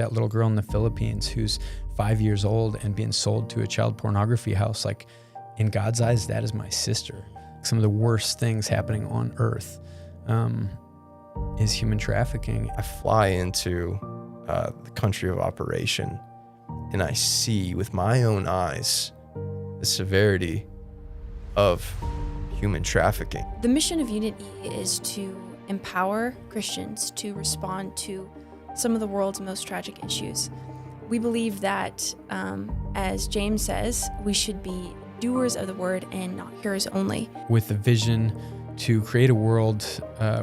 That little girl in the Philippines who's 5 years old and being sold to a child pornography house, like in God's eyes, that is my sister. Some of the worst things happening on earth is human trafficking. I fly into the country of operation and I see with my own eyes the severity of human trafficking. The mission of Unit+E is to empower Christians to respond to some of the world's most tragic issues. We believe that, as James says, we should be doers of the word and not hearers only. With the vision to create a world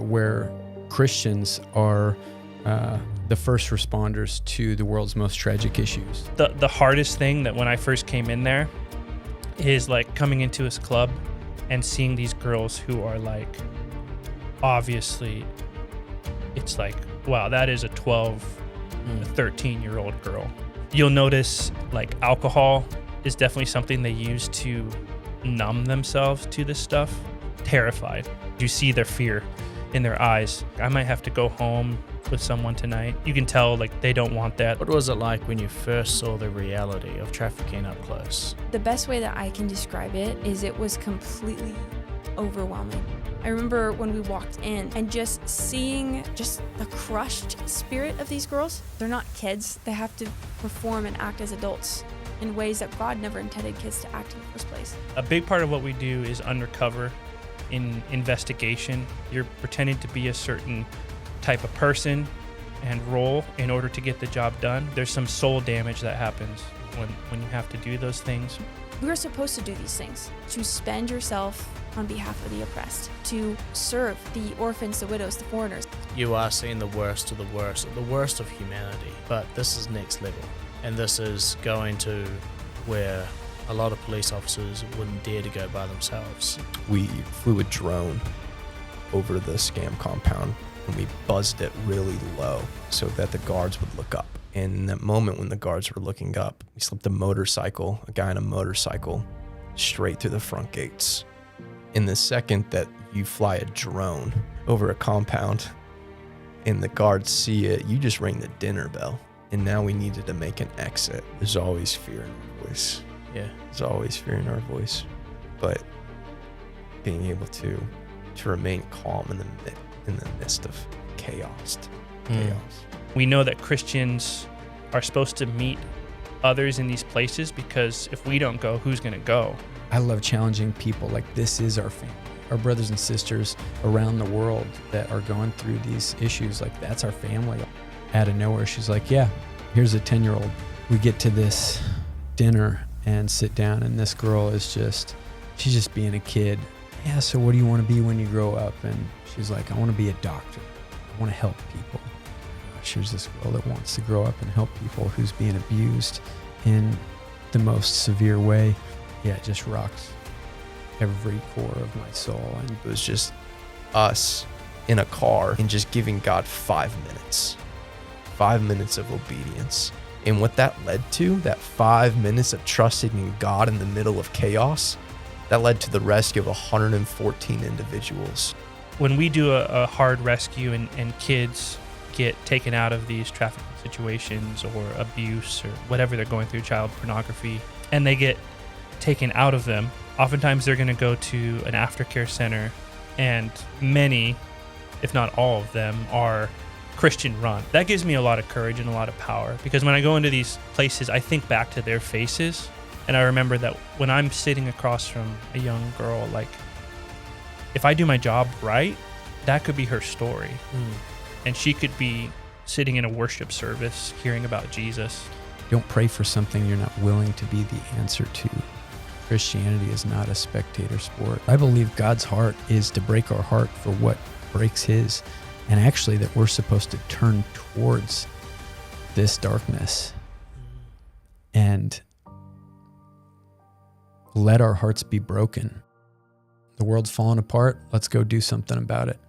where Christians are the first responders to the world's most tragic issues. The hardest thing that when I first came in there is like coming into this club and seeing these girls who are like, obviously, it's like, wow, that is a 12, 13-year-old girl. You'll notice like alcohol is definitely something they use to numb themselves to this stuff. Terrified. You see their fear in their eyes. I might have to go home with someone tonight. You can tell like they don't want that. What was it like when you first saw the reality of trafficking up close? The best way that I can describe it is it was completely overwhelming. I remember when we walked in and just seeing just the crushed spirit of these girls. They're not kids. They have to perform and act as adults in ways that God never intended kids to act in the first place. A big part of what we do is undercover in investigation. You're pretending to be a certain type of person and role in order to get the job done. There's some soul damage that happens when you have to do those things. We are supposed to do these things, to spend yourself on behalf of the oppressed, to serve the orphans, the widows, the foreigners. You are seeing the worst of the worst of humanity, but this is next level. And this is going to where a lot of police officers wouldn't dare to go by themselves. We flew a drone over the scam compound and we buzzed it really low so that the guards would look up. And in that moment when the guards were looking up, we slipped a guy on a motorcycle, straight through the front gates. In the second that you fly a drone over a compound and the guards see it, you just ring the dinner bell. And now we needed to make an exit. There's always fear in our voice. Yeah. There's always fear in our voice. But being able to remain calm in the midst of chaos. We know that Christians are supposed to meet others in these places because if we don't go, who's going to go? I love challenging people like this is our family. Our brothers and sisters around the world that are going through these issues, like that's our family. Out of nowhere, she's like, yeah, here's a 10-year-old. We get to this dinner and sit down and this girl is she's just being a kid. Yeah, so what do you want to be when you grow up? And she's like, I want to be a doctor. I want to help people. Here's this girl that wants to grow up and help people who's being abused in the most severe way. Yeah, it just rocks every core of my soul. And It was just us in a car and just giving God 5 minutes. 5 minutes of obedience. And what that led to, that 5 minutes of trusting in God in the middle of chaos, that led to the rescue of 114 individuals. When we do a hard rescue and kids get taken out of these trafficking situations or abuse or whatever they're going through, child pornography, and they get taken out of them, oftentimes they're going to go to an aftercare center, and many, if not all of them, are Christian run. That gives me a lot of courage and a lot of power because when I go into these places, I think back to their faces and I remember that when I'm sitting across from a young girl, like if I do my job right, that could be her story. And she could be sitting in a worship service hearing about Jesus. don't pray for something you're not willing to be the answer to. Christianity is not a spectator sport. I believe God's heart is to break our heart for what breaks his, and actually that we're supposed to turn towards this darkness and let our hearts be broken. The world's falling apart. Let's go do something about it.